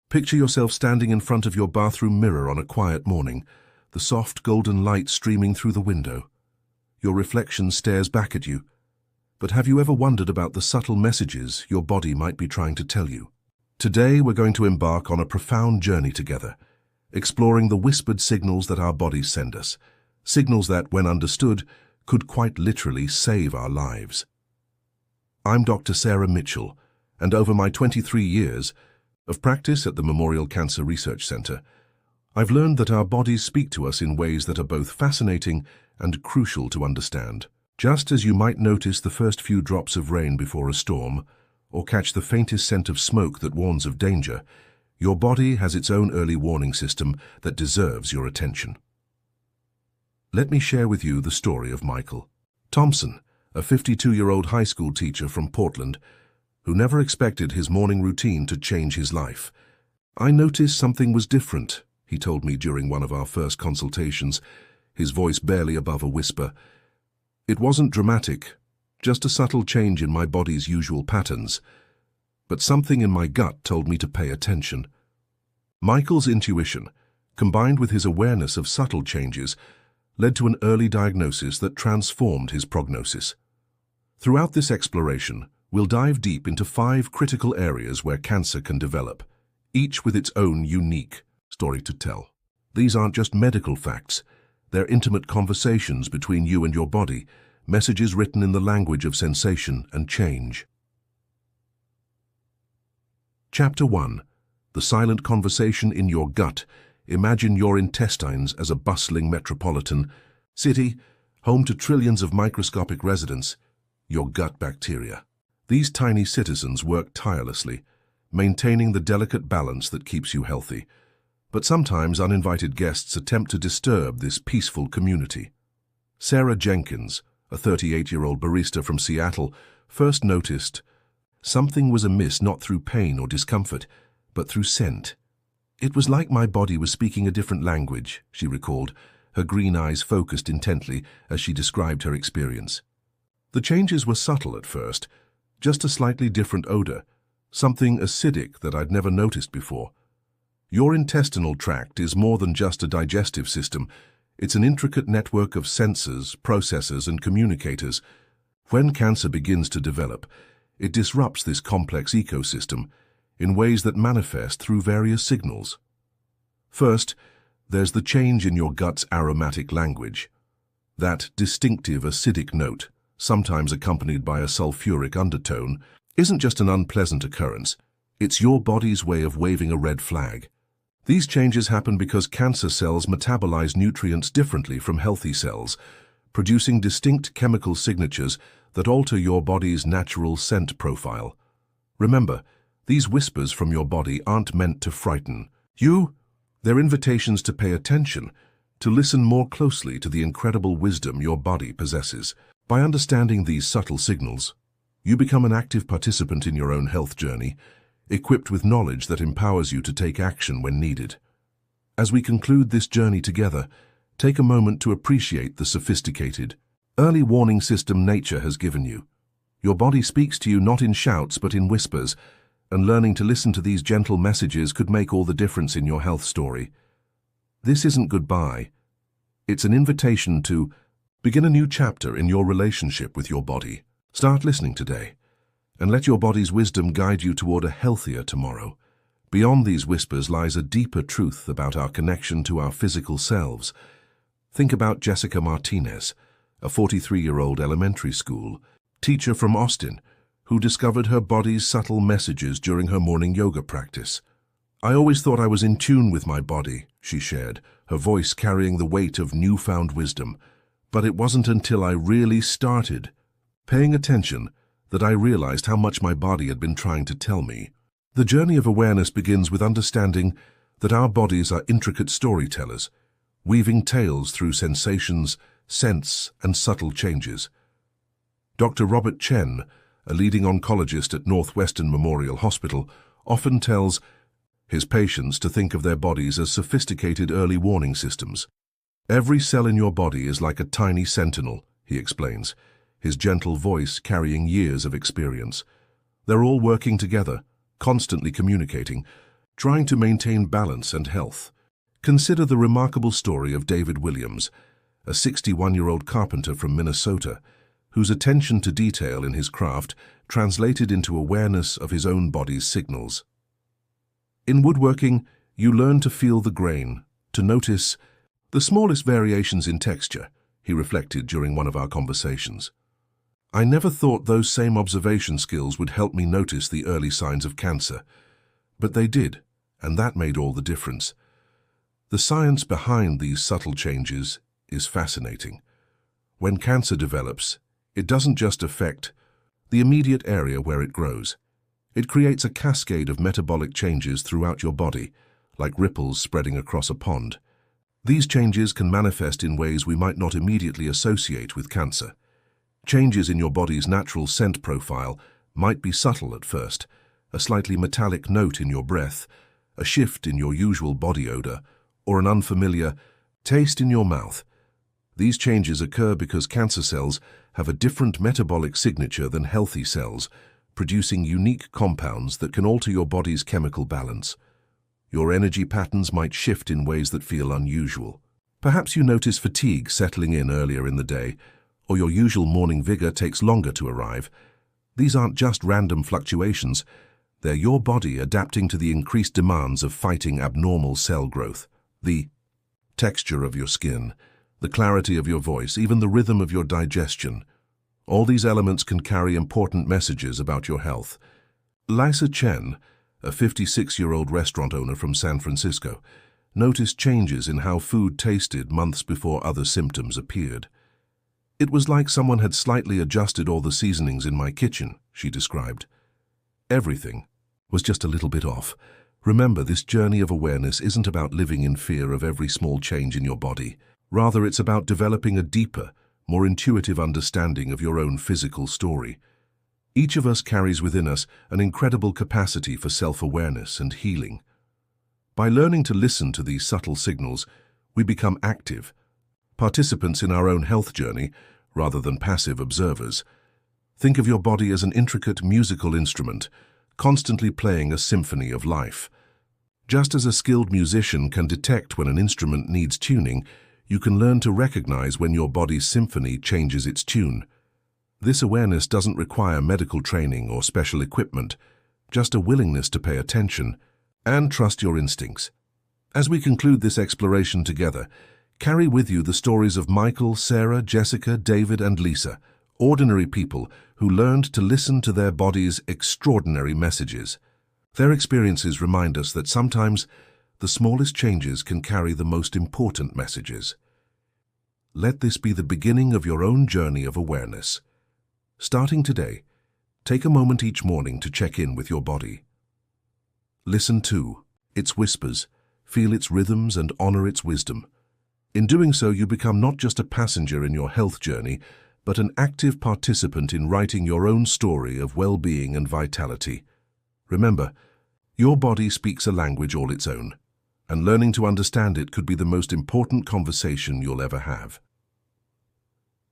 Picture yourself standing in front of your bathroom mirror on a quiet morning, the soft golden light streaming through the window. Your reflection stares back at you. But have you ever wondered about the subtle messages your body might be trying to tell you? Today we're going to embark on a profound journey together, exploring the whispered signals that our bodies send us, signals that, when understood, could quite literally save our lives. I'm Dr. Sarah Mitchell, and over my 23 years of practice at the Memorial Cancer Research Center, I've learned that our bodies speak to us in ways that are both fascinating and crucial to understand. Just as you might notice the first few drops of rain before a storm, or catch the faintest scent of smoke that warns of danger, your body has its own early warning system that deserves your attention. Let me share with you the story of Michael Thompson, a 52-year-old high school teacher from Portland, who never expected his morning routine to change his life. "I noticed something was different," he told me during one of our first consultations, his voice barely above a whisper. "It wasn't dramatic, just a subtle change in my body's usual patterns. But something in my gut told me to pay attention." Michael's intuition, combined with his awareness of subtle changes, led to an early diagnosis that transformed his prognosis. Throughout this exploration, we'll dive deep into 5 critical areas where cancer can develop, each with its own unique story to tell. These aren't just medical facts. They're intimate conversations between you and your body, messages written in the language of sensation and change. Chapter 1. The silent conversation in your gut. Imagine your intestines as a bustling metropolitan city, home to trillions of microscopic residents, your gut bacteria. These tiny citizens work tirelessly, maintaining the delicate balance that keeps you healthy. But sometimes uninvited guests attempt to disturb this peaceful community. Sarah Jenkins, a 38-year-old barista from Seattle, first noticed something was amiss not through pain or discomfort, but through scent. "It was like my body was speaking a different language," she recalled, her green eyes focused intently as she described her experience. The changes were subtle at first, just a slightly different odor, something acidic that I'd never noticed before. Your intestinal tract is more than just a digestive system. It's an intricate network of sensors, processors, and communicators. When cancer begins to develop, it disrupts this complex ecosystem in ways that manifest through various signals. First, there's the change in your gut's aromatic language. That distinctive acidic note, sometimes accompanied by a sulfuric undertone, isn't just an unpleasant occurrence. It's your body's way of waving a red flag. These changes happen because cancer cells metabolize nutrients differently from healthy cells, producing distinct chemical signatures that alter your body's natural scent profile. Remember, these whispers from your body aren't meant to frighten you. They're invitations to pay attention, to listen more closely to the incredible wisdom your body possesses. By understanding these subtle signals, you become an active participant in your own health journey, equipped with knowledge that empowers you to take action when needed. As we conclude this journey together, take a moment to appreciate the sophisticated, early warning system nature has given you. Your body speaks to you not in shouts but in whispers, and learning to listen to these gentle messages could make all the difference in your health story. This isn't goodbye. It's an invitation to begin a new chapter in your relationship with your body. Start listening today, and let your body's wisdom guide you toward a healthier tomorrow. Beyond these whispers lies a deeper truth about our connection to our physical selves. Think about Jessica Martinez, a 43-year-old elementary school teacher from Austin, who discovered her body's subtle messages during her morning yoga practice. "I always thought I was in tune with my body," she shared, her voice carrying the weight of newfound wisdom. "But it wasn't until I really started paying attention that I realized how much my body had been trying to tell me." The journey of awareness begins with understanding that our bodies are intricate storytellers, weaving tales through sensations, scents, and subtle changes. Dr. Robert Chen, a leading oncologist at Northwestern Memorial Hospital, often tells his patients to think of their bodies as sophisticated early warning systems. "Every cell in your body is like a tiny sentinel," he explains, his gentle voice carrying years of experience. "They're all working together, constantly communicating, trying to maintain balance and health. Consider the remarkable story of David Williams, a 61-year-old carpenter from Minnesota, whose attention to detail in his craft translated into awareness of his own body's signals. In woodworking, you learn to feel the grain, to notice the smallest variations in texture, he reflected during one of our conversations. I never thought those same observation skills would help me notice the early signs of cancer, but they did, and that made all the difference. The science behind these subtle changes is fascinating. When cancer develops, it doesn't just affect the immediate area where it grows. It creates a cascade of metabolic changes throughout your body, like ripples spreading across a pond. These changes can manifest in ways we might not immediately associate with cancer. Changes in your body's natural scent profile might be subtle at first, a slightly metallic note in your breath, a shift in your usual body odor, or an unfamiliar taste in your mouth. These changes occur because cancer cells have a different metabolic signature than healthy cells, producing unique compounds that can alter your body's chemical balance. Your energy patterns might shift in ways that feel unusual. Perhaps you notice fatigue settling in earlier in the day, or your usual morning vigor takes longer to arrive. These aren't just random fluctuations. They're your body adapting to the increased demands of fighting abnormal cell growth. The texture of your skin, the clarity of your voice, even the rhythm of your digestion. All these elements can carry important messages about your health. Lisa Chen, a 56-year-old restaurant owner from San Francisco, noticed changes in how food tasted months before other symptoms appeared. It was like someone had slightly adjusted all the seasonings in my kitchen, she described. Everything was just a little bit off. Remember, this journey of awareness isn't about living in fear of every small change in your body. Rather, it's about developing a deeper, more intuitive understanding of your own physical story. Each of us carries within us an incredible capacity for self-awareness and healing. By learning to listen to these subtle signals, we become active, participants in our own health journey rather than passive observers. Think of your body as an intricate musical instrument, constantly playing a symphony of life. Just as a skilled musician can detect when an instrument needs tuning, you can learn to recognize when your body's symphony changes its tune. This awareness doesn't require medical training or special equipment, just a willingness to pay attention and trust your instincts. As we conclude this exploration together, carry with you the stories of Michael, Sarah, Jessica, David, and Lisa, ordinary people who learned to listen to their body's extraordinary messages. Their experiences remind us that sometimes the smallest changes can carry the most important messages. Let this be the beginning of your own journey of awareness. Starting today, take a moment each morning to check in with your body. Listen to its whispers, feel its rhythms, and honor its wisdom. In doing so, you become not just a passenger in your health journey, but an active participant in writing your own story of well-being and vitality. Remember, your body speaks a language all its own, and learning to understand it could be the most important conversation you'll ever have.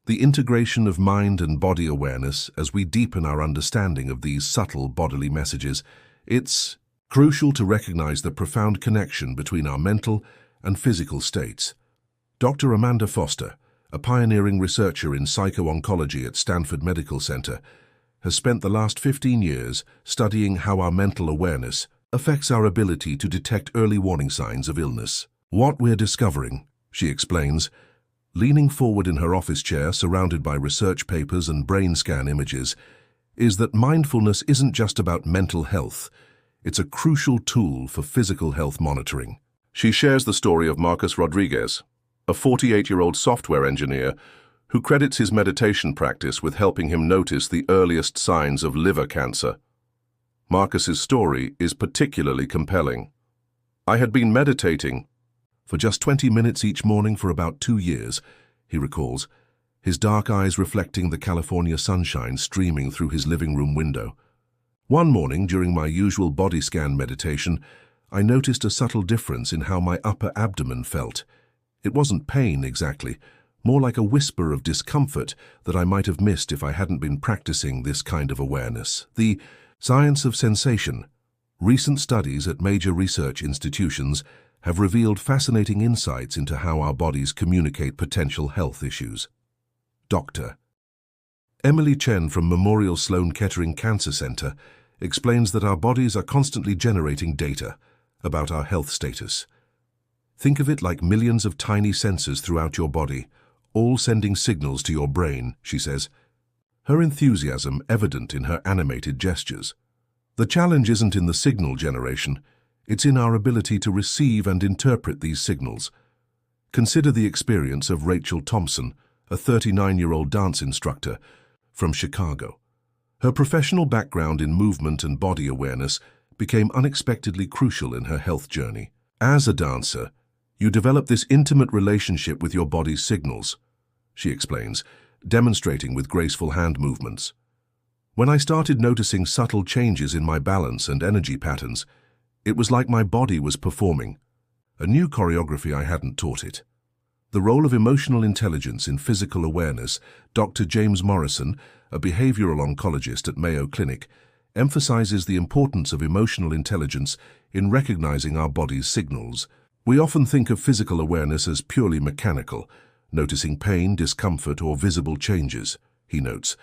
The integration of mind and body awareness as we deepen our understanding of these subtle bodily messages, it's crucial to recognize the profound connection between our mental and physical states. Dr. Amanda Foster, a pioneering researcher in psycho-oncology at Stanford Medical Center, has spent the last 15 years studying how our mental awareness affects our ability to detect early warning signs of illness. What we're discovering, she explains, leaning forward in her office chair surrounded by research papers and brain scan images, is that mindfulness isn't just about mental health. It's a crucial tool for physical health monitoring. She shares the story of Marcus Rodriguez, a 48-year-old software engineer who credits his meditation practice with helping him notice the earliest signs of liver cancer. Marcus's story is particularly compelling. I had been meditating for just 20 minutes each morning for about 2 years, he recalls, his dark eyes reflecting the California sunshine streaming through his living room window. One morning, during my usual body scan meditation, I noticed a subtle difference in how my upper abdomen felt. It wasn't pain exactly, more like a whisper of discomfort that I might have missed if I hadn't been practicing this kind of awareness. The science of sensation, Recent studies at major research institutions have revealed fascinating insights into how our bodies communicate potential health issues. Dr. Emily Chen from Memorial Sloan Kettering Cancer Center explains that our bodies are constantly generating data about our health status. Think of it like millions of tiny sensors throughout your body, all sending signals to your brain, she says, her enthusiasm evident in her animated gestures. The challenge isn't in the signal generation, it's in our ability to receive and interpret these signals. Consider the experience of Rachel Thompson, a 39-year-old dance instructor from Chicago. Her professional background in movement and body awareness became unexpectedly crucial in her health journey. As a dancer, you develop this intimate relationship with your body's signals, she explains, demonstrating with graceful hand movements. When I started noticing subtle changes in my balance and energy patterns, it was like my body was performing a new choreography I hadn't taught it. The role of emotional intelligence in physical awareness. Dr. James Morrison, a behavioral oncologist at Mayo Clinic, emphasizes the importance of emotional intelligence in recognizing our body's signals. We often think of physical awareness as purely mechanical, noticing pain, discomfort, or visible changes, he notes,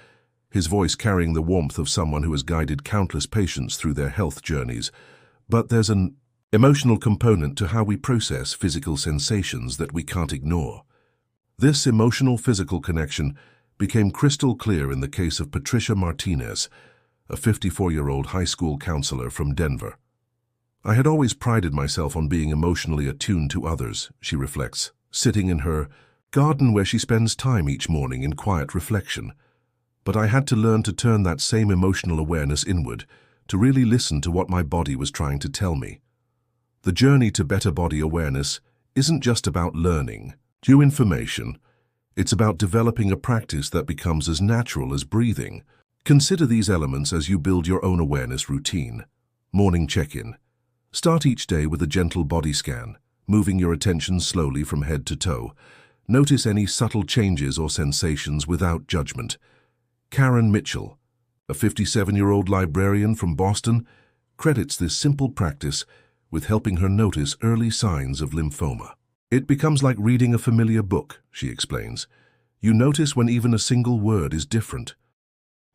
his voice carrying the warmth of someone who has guided countless patients through their health journeys. But there's an emotional component to how we process physical sensations that we can't ignore. This emotional-physical connection became crystal clear in the case of Patricia Martinez, a 54-year-old high school counselor from Denver. I had always prided myself on being emotionally attuned to others, she reflects, sitting in her garden where she spends time each morning in quiet reflection. But I had to learn to turn that same emotional awareness inward, to really listen to what my body was trying to tell me. The journey to better body awareness isn't just about learning new information. It's about developing a practice that becomes as natural as breathing. Consider these elements as you build your own awareness routine. Morning check-in. Start each day with a gentle body scan, moving your attention slowly from head to toe. Notice any subtle changes or sensations without judgment. Karen Mitchell, a 57-year-old librarian from Boston, credits this simple practice with helping her notice early signs of lymphoma. It becomes like reading a familiar book, she explains. You notice when even a single word is different.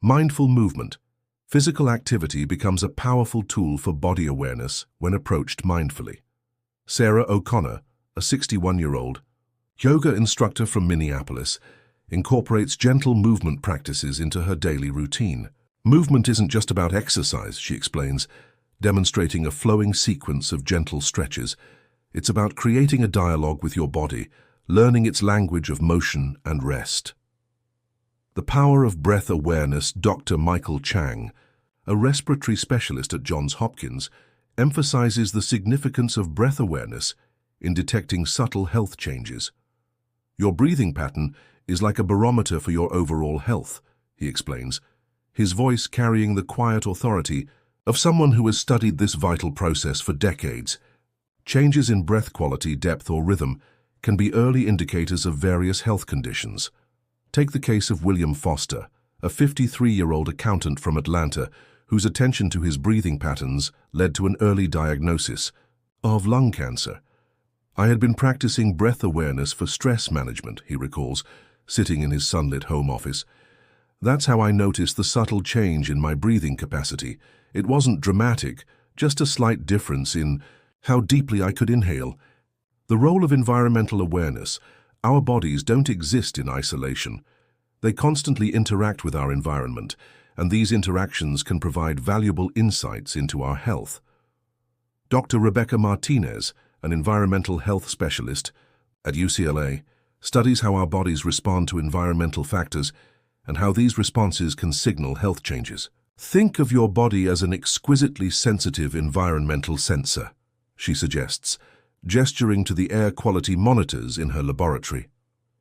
Mindful movement. Physical activity becomes a powerful tool for body awareness when approached mindfully. Sarah O'Connor, a 61-year-old yoga instructor from Minneapolis, incorporates gentle movement practices into her daily routine. Movement isn't just about exercise, she explains, demonstrating a flowing sequence of gentle stretches. It's about creating a dialogue with your body, learning its language of motion and rest. The power of breath awareness. Dr. Michael Chang, a respiratory specialist at Johns Hopkins, emphasizes the significance of breath awareness in detecting subtle health changes. Your breathing pattern is like a barometer for your overall health, he explains, his voice carrying the quiet authority of someone who has studied this vital process for decades. Changes in breath quality, depth, or rhythm can be early indicators of various health conditions. Take the case of William Foster, a 53-year-old accountant from Atlanta whose attention to his breathing patterns led to an early diagnosis of lung cancer. I had been practicing breath awareness for stress management, he recalls, sitting in his sunlit home office. That's how I noticed the subtle change in my breathing capacity. It wasn't dramatic, just a slight difference in how deeply I could inhale. The role of environmental awareness. Our bodies don't exist in isolation. They constantly interact with our environment, and these interactions can provide valuable insights into our health. Dr. Rebecca Martinez, an environmental health specialist at UCLA, studies how our bodies respond to environmental factors and how these responses can signal health changes. Think of your body as an exquisitely sensitive environmental sensor, she suggests, gesturing to the air quality monitors in her laboratory.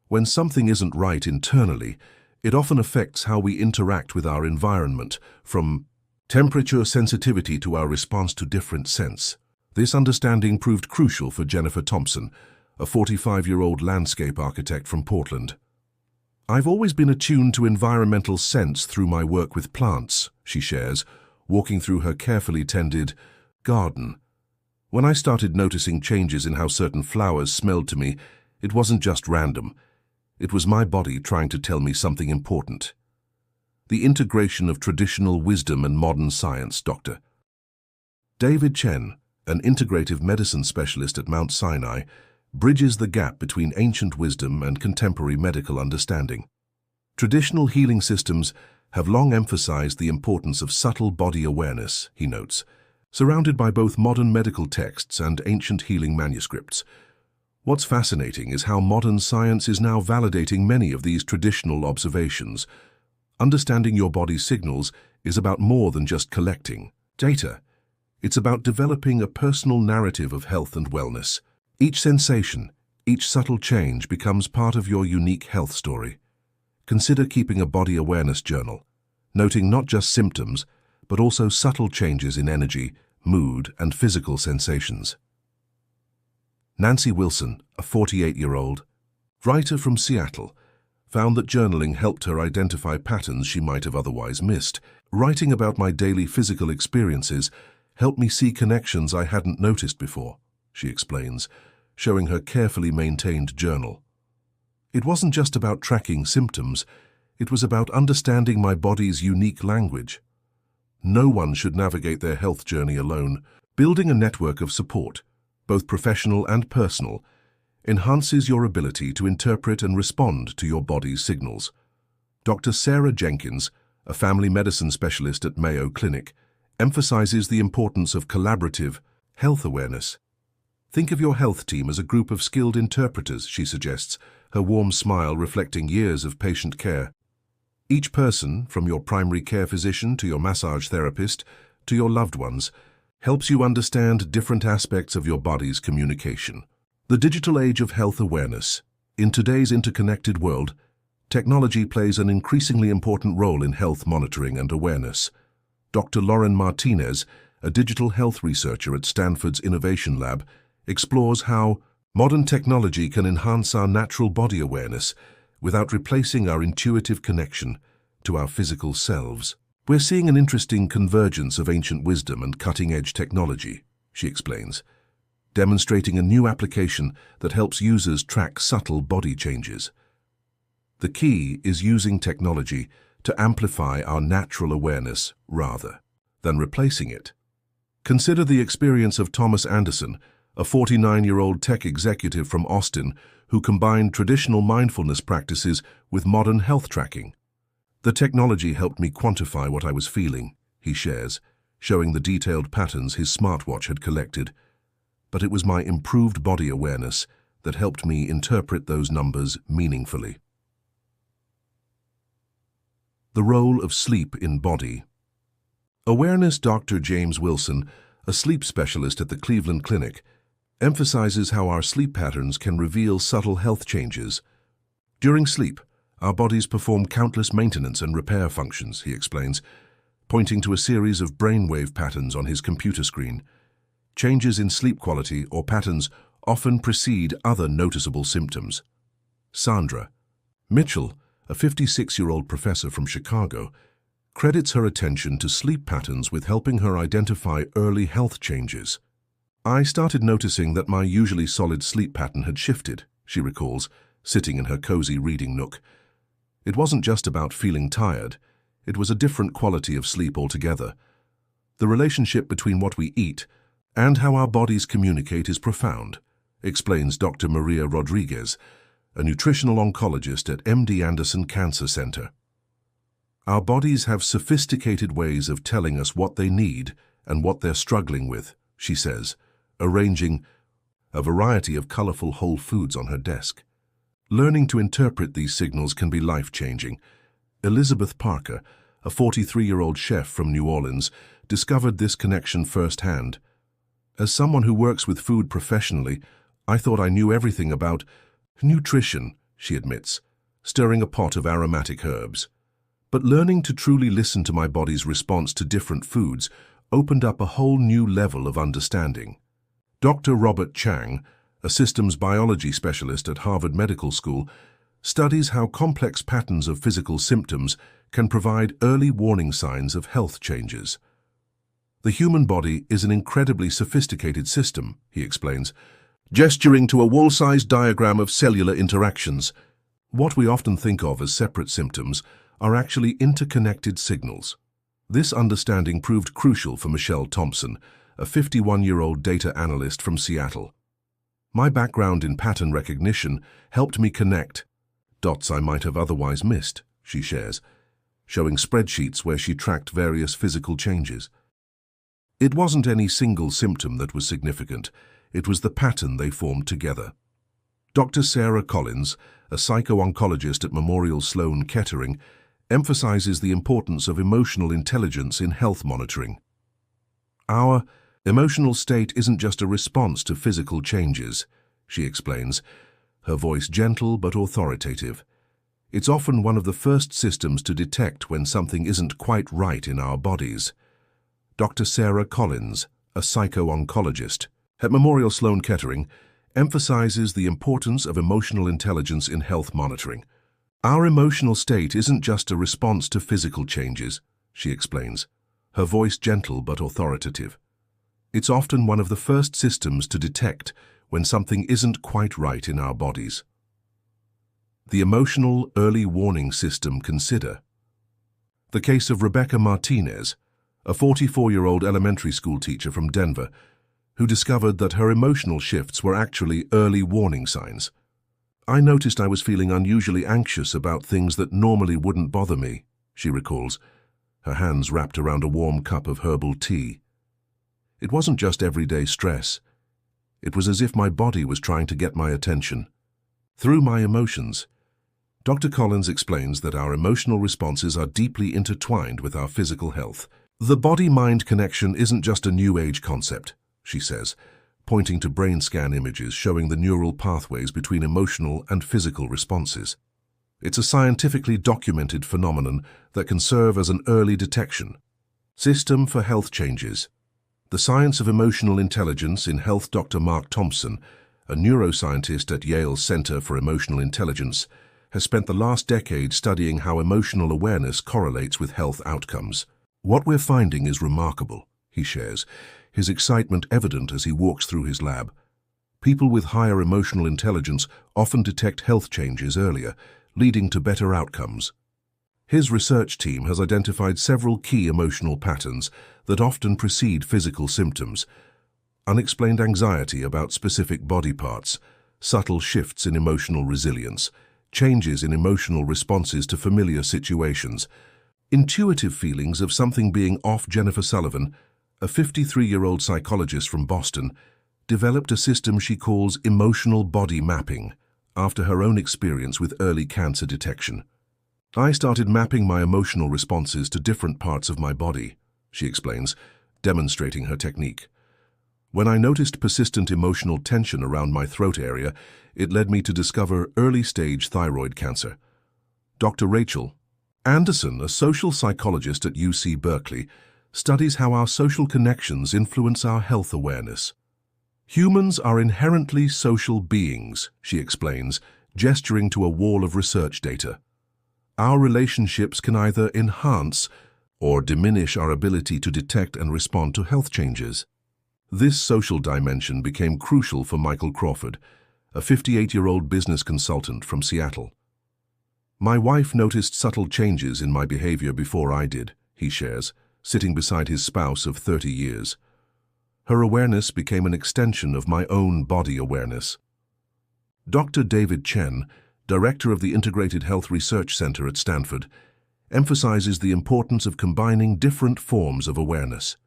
When something isn't right internally, it often affects how we interact with our environment, from temperature sensitivity to our response to different scents. This understanding proved crucial for Jennifer Thompson, a 45-year-old landscape architect from Portland. I've always been attuned to environmental scents through my work with plants, she shares, walking through her carefully tended garden. When I started noticing changes in how certain flowers smelled to me, it wasn't just random. It was my body trying to tell me something important. The integration of traditional wisdom and modern science, Dr. David Chen, an integrative medicine specialist at Mount Sinai, bridges the gap between ancient wisdom and contemporary medical understanding. Traditional healing systems have long emphasized the importance of subtle body awareness, he notes, surrounded by both modern medical texts and ancient healing manuscripts. What's fascinating is how modern science is now validating many of these traditional observations. Understanding your body's signals is about more than just collecting data. It's about developing a personal narrative of health and wellness. Each sensation, each subtle change becomes part of your unique health story. Consider keeping a body awareness journal, noting not just symptoms, but also subtle changes in energy, mood, and physical sensations. Nancy Wilson, a 48-year-old writer from Seattle, found that journaling helped her identify patterns she might have otherwise missed. Writing about my daily physical experiences helped me see connections I hadn't noticed before, she explains, showing her carefully maintained journal. It wasn't just about tracking symptoms, it was about understanding my body's unique language. No one should navigate their health journey alone. Building a network of support, both professional and personal, enhances your ability to interpret and respond to your body's signals. Dr. Sarah Jenkins, a family medicine specialist at Mayo Clinic, emphasizes the importance of collaborative health awareness. Think of your health team as a group of skilled interpreters, she suggests, her warm smile reflecting years of patient care. Each person, from your primary care physician to your massage therapist to your loved ones, helps you understand different aspects of your body's communication. The digital age of health awareness. In today's interconnected world, technology plays an increasingly important role in health monitoring and awareness. Dr. Lauren Martinez, a digital health researcher at Stanford's Innovation Lab, explores how modern technology can enhance our natural body awareness without replacing our intuitive connection to our physical selves. We're seeing an interesting convergence of ancient wisdom and cutting-edge technology, she explains, demonstrating a new application that helps users track subtle body changes. The key is using technology to amplify our natural awareness rather than replacing it. Consider the experience of Thomas Anderson, a 49-year-old tech executive from Austin who combined traditional mindfulness practices with modern health tracking. The technology helped me quantify what I was feeling, he shares, showing the detailed patterns his smartwatch had collected. But it was my improved body awareness that helped me interpret those numbers meaningfully. The role of sleep in body. Awareness Dr. James Wilson, a sleep specialist at the Cleveland Clinic, emphasizes how our sleep patterns can reveal subtle health changes. During sleep, our bodies perform countless maintenance and repair functions, he explains, pointing to a series of brainwave patterns on his computer screen. Changes in sleep quality or patterns often precede other noticeable symptoms. Sandra Mitchell, a 56-year-old professor from Chicago, credits her attention to sleep patterns with helping her identify early health changes. I started noticing that my usually solid sleep pattern had shifted, she recalls, sitting in her cozy reading nook. It wasn't just about feeling tired, it was a different quality of sleep altogether. The relationship between what we eat and how our bodies communicate is profound, explains Dr. Maria Rodriguez, a nutritional oncologist at MD Anderson Cancer Center. Our bodies have sophisticated ways of telling us what they need and what they're struggling with, she says, arranging a variety of colorful whole foods on her desk. Learning to interpret these signals can be life-changing. Elizabeth Parker, a 43-year-old chef from New Orleans, discovered this connection firsthand. As someone who works with food professionally, I thought I knew everything about nutrition, she admits, stirring a pot of aromatic herbs. But learning to truly listen to my body's response to different foods opened up a whole new level of understanding. Dr. Robert Chang, a systems biology specialist at Harvard Medical School, studies how complex patterns of physical symptoms can provide early warning signs of health changes. The human body is an incredibly sophisticated system, he explains, gesturing to a wall-sized diagram of cellular interactions. What we often think of as separate symptoms are actually interconnected signals. This understanding proved crucial for Michelle Thompson, a 51-year-old data analyst from Seattle. My background in pattern recognition helped me connect dots I might have otherwise missed, she shares, showing spreadsheets where she tracked various physical changes. It wasn't any single symptom that was significant, it was the pattern they formed together. Dr. Sarah Collins, a psycho-oncologist at Memorial Sloan Kettering, emphasizes the importance of emotional intelligence in health monitoring. Our emotional state isn't just a response to physical changes, she explains, her voice gentle but authoritative. It's often one of the first systems to detect when something isn't quite right in our bodies. Dr. Sarah Collins, a psycho-oncologist at Memorial Sloan Kettering, emphasizes the importance of emotional intelligence in health monitoring. Our emotional state isn't just a response to physical changes, she explains, her voice gentle but authoritative. It's often one of the first systems to detect when something isn't quite right in our bodies. The emotional early warning system consider. The case of Rebecca Martinez, a 44-year-old elementary school teacher from Denver, who discovered that her emotional shifts were actually early warning signs. I noticed I was feeling unusually anxious about things that normally wouldn't bother me, she recalls, her hands wrapped around a warm cup of herbal tea. It wasn't just everyday stress. It was as if my body was trying to get my attention. Through my emotions, Dr. Collins explains that our emotional responses are deeply intertwined with our physical health. The body-mind connection isn't just a new age concept, she says, pointing to brain scan images showing the neural pathways between emotional and physical responses. It's a scientifically documented phenomenon that can serve as an early detection system for health changes. The science of emotional intelligence in health. Dr. Mark Thompson, a neuroscientist at Yale's Center for Emotional Intelligence, has spent the last decade studying how emotional awareness correlates with health outcomes. What we're finding is remarkable, he shares, his excitement evident as he walks through his lab. People with higher emotional intelligence often detect health changes earlier, leading to better outcomes. His research team has identified several key emotional patterns that often precede physical symptoms: unexplained anxiety about specific body parts, subtle shifts in emotional resilience, changes in emotional responses to familiar situations, intuitive feelings of something being off. Jennifer Sullivan, a 53-year-old psychologist from Boston, developed a system she calls emotional body mapping after her own experience with early cancer detection. I started mapping my emotional responses to different parts of my body, she explains, demonstrating her technique. When I noticed persistent emotional tension around my throat area, it led me to discover early-stage thyroid cancer. Dr. Rachel Anderson, a social psychologist at UC Berkeley, studies how our social connections influence our health awareness. Humans are inherently social beings, she explains, gesturing to a wall of research data. Our relationships can either enhance or diminish our ability to detect and respond to health changes. This social dimension became crucial for Michael Crawford, a 58-year-old business consultant from Seattle. My wife noticed subtle changes in my behavior before I did, he shares, sitting beside his spouse of 30 years. Her awareness became an extension of my own body awareness. Dr. David Chen, director of the Integrated Health Research Center at Stanford, emphasizes the importance of combining different forms of awareness.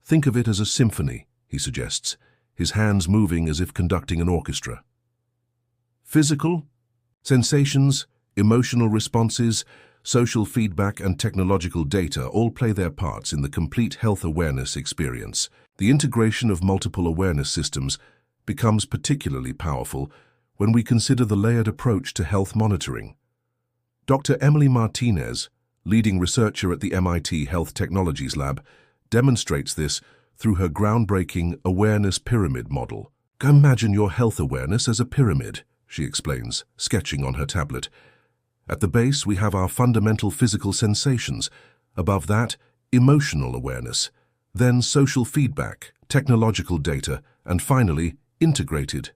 Think of it as a symphony, he suggests, his hands moving as if conducting an orchestra. Physical, sensations, emotional responses, social feedback, and technological data all play their parts in the complete health awareness experience. The integration of multiple awareness systems becomes particularly powerful when we consider the layered approach to health monitoring. Dr. Emily Martinez, leading researcher at the MIT Health Technologies Lab, demonstrates this through her groundbreaking awareness pyramid model. Imagine your health awareness as a pyramid, she explains, sketching on her tablet. At the base, we have our fundamental physical sensations. Above that, emotional awareness, then social feedback, technological data, and finally, integrated.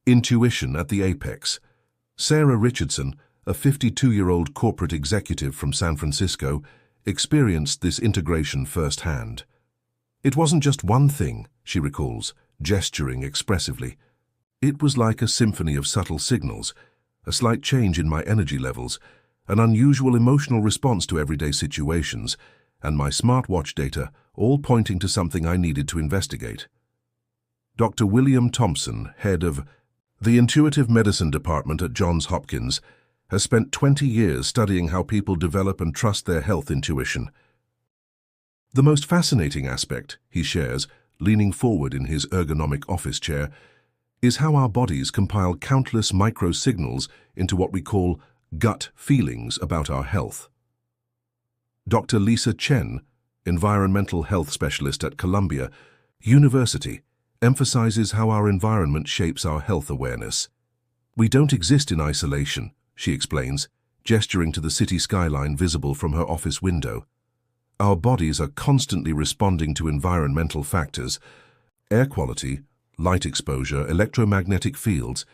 Intuition at the apex. Sarah Richardson, a 52-year-old corporate executive from San Francisco, experienced this integration firsthand. It wasn't just one thing, she recalls, gesturing expressively. It was like a symphony of subtle signals, a slight change in my energy levels, an unusual emotional response to everyday situations, and my smartwatch data, all pointing to something I needed to investigate. Dr. William Thompson, head of the Intuitive Medicine Department at Johns Hopkins, has spent 20 years studying how people develop and trust their health intuition. The most fascinating aspect, he shares, leaning forward in his ergonomic office chair, is how our bodies compile countless micro-signals into what we call gut feelings about our health. Dr. Lisa Chen, environmental health specialist at Columbia University, emphasizes how our environment shapes our health awareness. We don't exist in isolation, she explains, gesturing to the city skyline visible from her office window. Our bodies are constantly responding to environmental factors, air quality, light exposure, electromagnetic fields,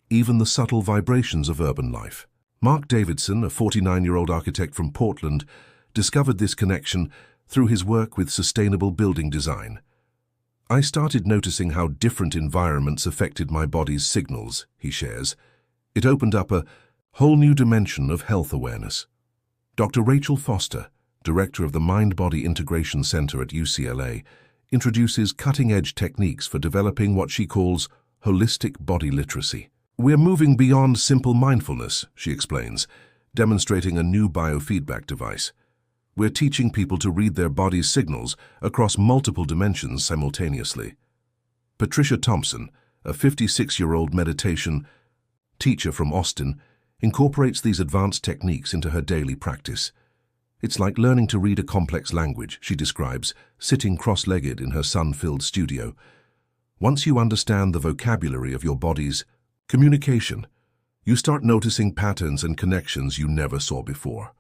even the subtle vibrations of urban life. Mark Davidson, a 49-year-old architect from Portland, discovered this connection through his work with sustainable building design. I started noticing how different environments affected my body's signals, he shares. It opened up a whole new dimension of health awareness. Dr. Rachel Foster, director of the Mind-Body Integration Center at UCLA, introduces cutting-edge techniques for developing what she calls holistic body literacy. We're moving beyond simple mindfulness, she explains, demonstrating a new biofeedback device. We're teaching people to read their body's signals across multiple dimensions simultaneously. Patricia Thompson, a 56-year-old meditation teacher from Austin, incorporates these advanced techniques into her daily practice. It's like learning to read a complex language, she describes, sitting cross-legged in her sun-filled studio. Once you understand the vocabulary of your body's communication, you start noticing patterns and connections you never saw before.